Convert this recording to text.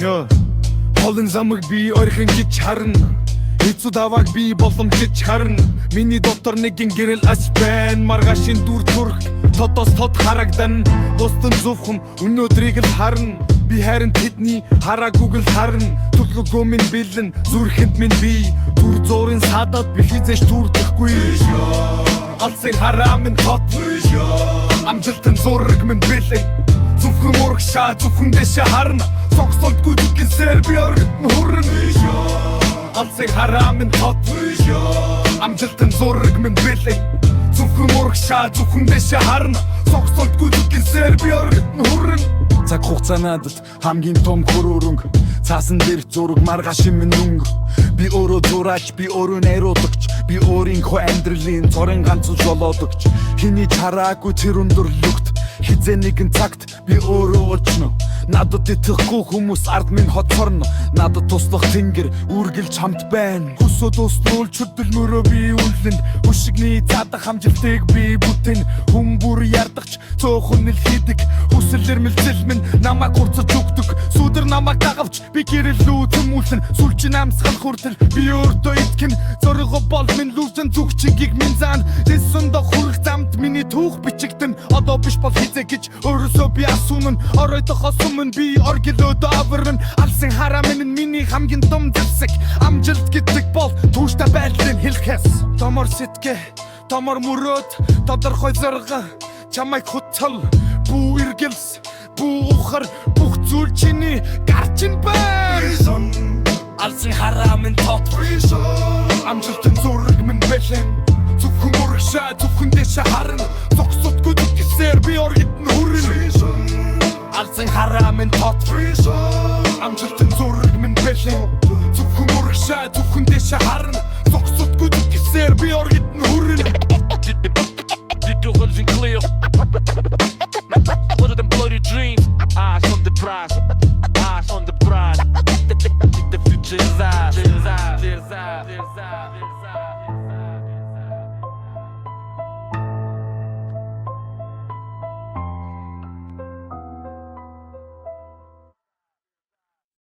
Холын замыг би ойрхон гэж харна. Эцүү давааг би боломжиж харна. Миний дотор нэгэн гэрэл аж байна. Маргаашийн дүр төрх тодос тод харагдан. Бусдын зөвхөн өнөөдрийг л харна. Би харин тэдний хараагүйг л харна. Төлөвлөгөө минь бэлэн, зүрхэнд минь би түр зуурын садад би хизээш түрдэхгүй. Алсын хараа минь тот. Амжилтын зураг минь бэлэн. Зөвхөн урагшаа, зөвхөн дэшээ харна. Цогцолтгүй зүгэнсээр би оргитн хүрнэ. Алсын хараа минь тот. Амжилтын зураг минь бэлэн. Зөвхөн урагшаа, зөвхөн дэшээ харна. Цогцолтгүй зүгэнсээр би оргитн хүрнэ. Цаг хугацаа надад хамгийн том хөрөөрөнгө. Цаасан дээр зураг маргаашийн минь өнгө. Би өөрөө зураач, би өөрөө найруулагч. Би өөрийнхөө амьдралын цорын ганц жолоодогч. Хэний чараагүй тэр өндөр лүгт. Хизээ нэгэн цагт би өөрөө олчно. Надад итгэхгүй хүмүүс ард минь хоцорно. Надад туслах тэнгэр үргэлж хамт байна. Хүсэд уструул чөдөл мөрөө би үлэн. Хүшигний цаадах хамжилтыг би бүтэн. Хүн бүр ярдагч цөөхөн ил хийдэг. Хүсэлэр мэлцэл минь намайг хурцаж өгдөг. Сүдэр намайг дагавч би гэрэлүү төмүүлсэн. Сүлжин амсгал хүртэл би өөртөө итгэн. Зоригоо бол минь лүүсэн зүгчигийг минь заан. Дэсэндө хүрэх замд миний түүх бичигдэн. Одоо биш бол хизээ гэж өөрөөсөө би асуунан. Оройдохоос өмнө би оргилөөдөө аварна. Алсын хараа минь миний хамгийн том засаг. Амжилт гэдэг бол түүштэй байдлыг хэлэхээс. Томор сэтгэ, томор мөрөөд, тодорхой зорго, чамайг хөтөл, бүү эргэлс, бүү ухар, бүх зүйл чиний гарчин байна. Алсын хараа минь тот. Амжилтын зураг минь бэлэн. Зөвхөн урагшаа, зөвхөн дэшээ харна. Цогцолтгүй зүгсээр би оргитн хүрнэ. Алсын хараа минь тот. Амжилтын зураг минь бэлэн. Зөвхөн урагшаа, зөвхөн дэшээ харна. Цогцолтгүй зүгсээр би оргитн хүрнэ. Digital clear.